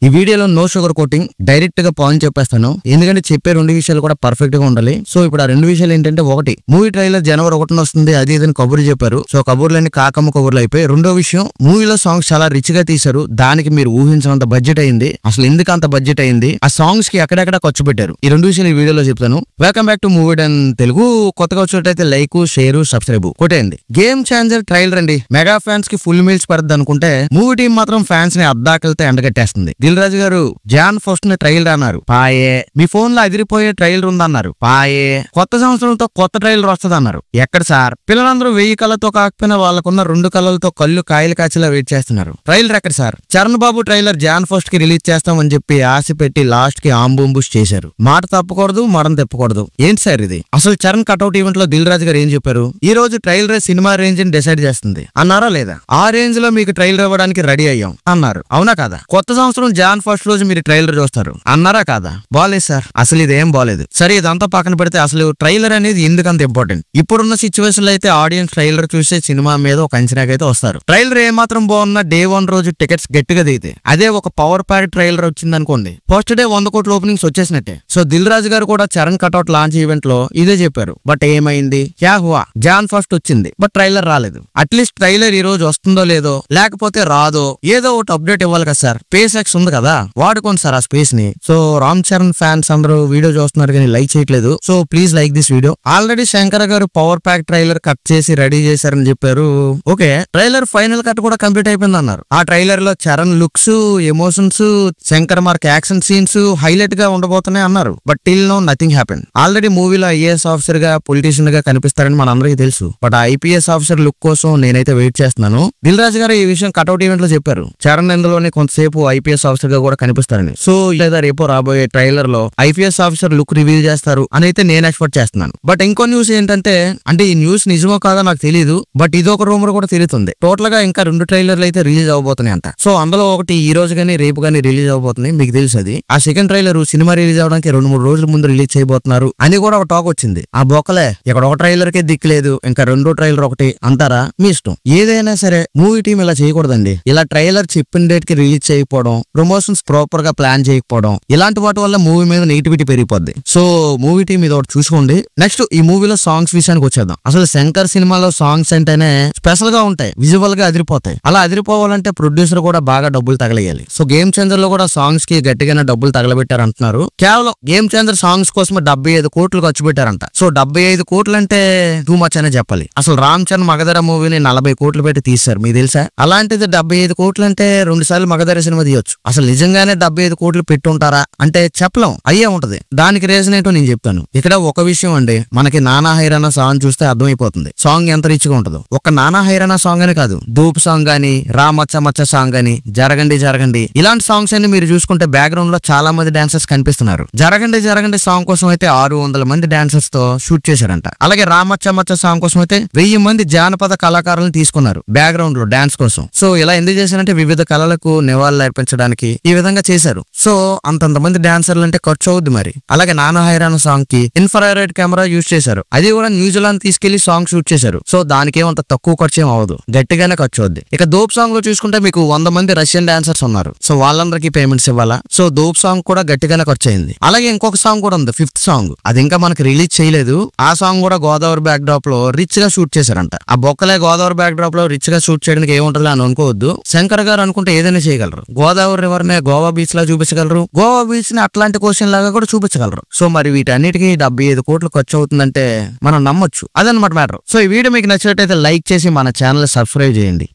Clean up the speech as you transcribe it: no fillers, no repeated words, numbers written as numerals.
ఈ వీడియోలో no sugar coating direct గా పాయింట్ చెప్పేస్తాను, ఎందుకంటే చెప్పే రెండు విషయాలు కూడా పర్ఫెక్ట్ గా ఉండాలి. సో ఇప్పుడు ఆ రెండు విషయాలు ఏంటంటే, ఒకటి మూవీ ట్రైలర్ జనవరి 1న వస్తుంది, అది ఇదని కబుర్లు చెప్పారు. సో కబుర్లన్నీ కాకమ్మ కబుర్లు అయిపోయి. రెండో విషయం, మూవీలో సాంగ్స్ చాలా రిచ్ గా తీశారు, దానికి మీరు ఊహించినంత బడ్జెట్ అయింది. అసలు ఎందుకు అంత బడ్జెట్ అయింది, ఆ సాంగ్స్ కి ఎక్కడెక్కడ ఖర్చు పెట్టారు, ఈ రెండు విషయాలు ఈ వీడియోలో చెప్తాను. Welcome back to movie done Telugu. కొత్తగా వచ్చినట్టయితే లైక్, షేర్, సబ్స్క్రైబ్ కొట్టేయండి. గేమ్ చేంజర్ ట్రైలర్ అండి. మెగా ఫ్యాన్స్ కి ఫుల్ మీల్స్ పడుతుంది అనుకుంటే, మూవీ టీం మాత్రం ఫ్యాన్స్ ని అద్దాకలతో ఎండగట్టేస్తుంది. దిల్ రాజు గారు జాన్ ఫస్ట్ ని ట్రైలర్ అన్నారు, పాయే. మీ ఫోన్ లో అదిరిపోయే ట్రైలర్ ఉందన్నారు, పాయే. కొత్త సంవత్సరంతో కొత్త ట్రైలర్ వస్తుంది అన్నారు, ఎక్కడ సార్? పిల్లలందరూ 1000 కళ్ళతో కాకపోయినా వాళ్ళకున్న 2 కళ్ళతో కళ్ళు కాయలు కాచేలా వెయిట్ చేస్తున్నారు. ట్రైలర్ ఎక్కడ సార్? చరణ్ బాబు ట్రైలర్ జాన్ ఫస్ట్ కి రిలీజ్ చేస్తామని చెప్పి ఆశ పెట్టి లాస్ట్ కి ఆంబూంబుష్ చేశారు. మాట తప్పకూడదు, మడం తెప్పకూడదు. ఏంటి సార్ ఇది? అసలు చరణ్ కట్అవుట్ ఈవెంట్ లో దిల్ రాజు గారు ఏం చెప్పారు? ఈ రోజు ట్రైలర్ సినిమా రేంజ్ ని డిసైడ్ చేస్తుంది అన్నారా లేదా? ఆ రేంజ్ లో మీకు ట్రైలర్ ఇవ్వడానికి రెడీ అయ్యాం అన్నారు, అవునా కాదా? కొత్త సంవత్సరం జాన్ ఫస్ట్ రోజు మీరు ట్రైలర్ చూస్తారు అన్నారా కాదా? బాలేదు సార్, అసలు ఇదేం బాలేదు. సరే ఇదంతా పక్కన పెడితే అసలు ట్రైలర్ అనేది ఎందుకంత ఇంపార్టెంట్? ఇప్పుడున్న సిచ్యువేషన్ లో అయితే ఆడియన్స్ ట్రైలర్ చూసే సినిమా మీద ఒక అంచనాకైతే వస్తారు. ట్రైలర్ ఏమాత్రం బాగున్నా డే 1 రోజు టికెట్స్ గట్టిగా దిగితే, అదే ఒక పవర్ ప్యాక్ ట్రైలర్ వచ్చింది అనుకోండి, ఫస్ట్ డే 100 కోట్ల ఓపెనింగ్స్ వచ్చేసినట్టే. సో దిల్ రాజు గారు కూడా చరణ్ కట్అవుట్ లాంచ్ ఈవెంట్ లో ఇదే చెప్పారు. బట్ ఏమైంది? క్యా హువా? జాన్ ఫస్ట్ వచ్చింది, బట్ ట్రైలర్ రాలేదు. అట్లీస్ట్ ట్రైలర్ ఈ రోజు వస్తుందో లేదో, లేకపోతే రాదో, ఏదో ఒకటి అప్డేట్ ఇవ్వాలి కదా సార్. స్పేస్ ఎక్స్ ఉంది కదా, వాడుకోండి సార్ ఆ స్పేస్ ని. సో రామ్ చరణ్ ఫ్యాన్స్ అందరూ వీడియో చూస్తున్నారు కానీ లైక్ చేయట్లేదు. So please like this video. Already Shankar గారు పవర్ ప్యాక్ ట్రైలర్ కట్ చేసి రెడీ చేశారని చెప్పారు. ఓకే, ట్రైలర్ ఫైనల్ కట్ కూడా కంప్లీట్ అయిపోయింది అన్నారు. ఆ ట్రైలర్ లో Charan looks, emotions, Shankar mark action scenes highlight గా ఉండబోతున్నాయి అన్నారు. But till no nothing happen. Already మూవీలో ఐఏఎస్ ఆఫీసర్ గా, పొలిటీషియన్ గా కనిపిస్తారని మనందరికీ తెలుసు. బట్ ఆ ఐపీఎస్ ఆఫీసర్ లుక్ కోసం నేనైతే వెయిట్ చేస్తున్నాను. దిల్ రాజు గారు ఈ విషయం కట్అవుట్ ఈవెంట్ లో చెప్పారు. చరణ్ ఇందులోనే కొంతసేపు ఐపీఎస్ ఆఫీసర్ గా కూడా కనిపిస్తారని. సో లేదా రేపో రాబోయే ట్రైలర్ లో ఐపీఎస్ ఆఫీసర్ లుక్ రివీల్ చేస్తారు అని అయితే నేను ఎక్స్పెక్ట్ చేస్తున్నాను. బట్ ఇంకో న్యూస్ ఏంటంటే, అంటే ఈ న్యూస్ నిజమో కాదో నాకు తెలియదు, బట్ ఇదొక రూమర్ కూడా తిరుగుతుంది. టోటల్ గా ఇంకా 2 ట్రైలర్లు అయితే రిలీజ్ అవబోతున్నాయి అంట. సో అందులో ఒకటి ఈ రోజు గానీ రేపు గానీ రిలీజ్ అవబోతుంది, మీకు తెలుసు అది. ఆ సెకండ్ ట్రైలర్ సినిమా రిలీజ్ అవడానికి 2-3 రోజుల ముందు రిలీజ్ చేయబోతున్నారు అని కూడా ఒక టాక్ వచ్చింది. ఆ బొక్కలే, ఇక్కడ ఒక ట్రైలర్ కే దిక్కులేదు, ఇంకా 2వ ట్రైలర్ ఒకటి అంటారా? మీ ఇష్టం. ఏదైనా సరే మూవీ టీం ఇలా చేయకూడదండి. ఇలా ట్రైలర్ చెప్పిన డేట్ కి రిలీజ్ చేయకపోవడం, ప్రమోషన్స్ ప్రాపర్ గా ప్లాన్ చేయకపోవడం, ఇలాంటి వాటి వల్ల మూవీ మీద నెగిటివిటీ పెరిగిపోద్ది. సో మూవీ టీం ఇది ఒకటి చూసుకోండి. నెక్స్ట్ ఈ మూవీలో సాంగ్స్ విషయానికి వచ్చేద్దాం. అసలు శంకర్ సినిమాలో సాంగ్స్ అంటేనే స్పెషల్ గా ఉంటాయి, విజువల్ గా అదిరిపోతాయి. అలా అదిరిపోవాలంటే ప్రొడ్యూసర్ కూడా బాగా డబ్బులు తగలేయాలి. సో గేమ్ చేంజర్ లో కూడా సాంగ్స్ కి గట్టిగానే డబ్బులు తగలబెట్టారు అంటున్నారు. కేవలం గేమ్ చేంజర్ సాంగ్స్ కోసం 75 కోట్లు ఖర్చు పెట్టారంట. సో 75 కోట్లు అంటే టూ మచ్ అనే చెప్పాలి. అసలు రామ్ చరణ్ మగధర మూవీని 40 కోట్లు పెట్టి తీశారు, మీకు తెలుసా? అలాంటిది 75 కోట్లు అంటే 2 సార్లు మగధర సినిమా తీయొచ్చు. అసలు నిజంగానే 75 కోట్లు పెట్టుంటారా అంటే చెప్పలేం, అయ్యే ఉంటది. దానికి రీజన్ ఏంటో నేను చెప్తాను. ఇక్కడ ఒక విషయం అండి, మనకి నానా హైరానా సాంగ్ చూస్తే అర్థమైపోతుంది సాంగ్ ఎంత రిచ్ గా ఉంటుందో. ఒక నానా హైరానా సాంగ్ అనే కాదు, ధూప్ సాంగ్ గానీ, రా మచ్చ మచ్చ సాంగ్ గానీ, జరగండి జరగండి, ఇలాంటి సాంగ్స్ అన్ని మీరు చూసుకుంటే బ్యాక్గ్రౌండ్ లో చాలా మంది డాన్సర్స్ కనిపిస్తున్నారు. జరగండి జరగండి సాంగ్ కోసం అయితే 600 మంది డాన్సర్స్ తో షూట్ చేశారంట. అలాగే రా మచ్చ మచ్చ సాంగ్ కోసం అయితే 1000 మంది జానపద కళాకారులను తీసుకున్నారు బ్యాక్గ్రౌండ్ లో డాన్స్ కోసం. సో ఇలా ఎందుకు చేశారంటే వివిధ కళలకు నివాళులు అర్పించడానికి ఈ విధంగా చేశారు. సో అంతంతమంది డాన్సర్లు అంటే ఖర్చు అవుద్ది మరి. అలాగే నానా హైరానా సాంగ్ కి ఇన్ఫ్రారెడ్ కెమెరా యూజ్ చేశారు, అది కూడా న్యూజిలాండ్ తీసుకెళ్లి సాంగ్ షూట్ చేశారు. సో దానికి ఏమంత తక్కువ ఖర్చు ఏం అవ్వదు, గట్టిగానే ఖర్చు అవుద్ది. ఇక దోప్ సాంగ్ లో చూసుకుంటే మీకు 100 మంది రష్యన్ డాన్సర్స్ ఉన్నారు. సో వాళ్ళందరికీ పేమెంట్స్ ఇవ్వాలా. సో దోప్ సాంగ్ కూడా గట్టిగానే ఖర్చు అయింది. అలాగే ఇంకొక సాంగ్ కూడా ఉంది, 5th సాంగ్, అది ఇంకా మనకి రిలీజ్ చేయలేదు. ఆ సాంగ్ కూడా గోదావరి బ్యాక్ డ్రాప్ లో రిచ్ గా షూట్ చేశారంట. ఆ బొక్కలే గోదావరి బ్యాక్ డ్రాప్ లో రిచ్ గా షూట్ చేయడానికి ఏముంటుంది అని అనుకోవద్దు. శంకర్ గారు అనుకుంటే ఏదైనా చేయగలరు. గోదావరి రివర్ నే గోవా బీచ్ లా చూపించగలరు, గోవా బీచ్ ని అట్లాంటిక్ ఓషన్ లాగా కూడా చూపించగలరు. సో మరి వీటన్నిటికీ 75 కోట్లు ఖర్చు అవుతుందంటే మనం నమ్మొచ్చు. అదనమాట మ్యాటర్. సో ఈ వీడియో మీకు నచ్చినట్టయితే లైక్ చేసి మన ఛానల్ సబ్స్క్రైబ్ చేయండి.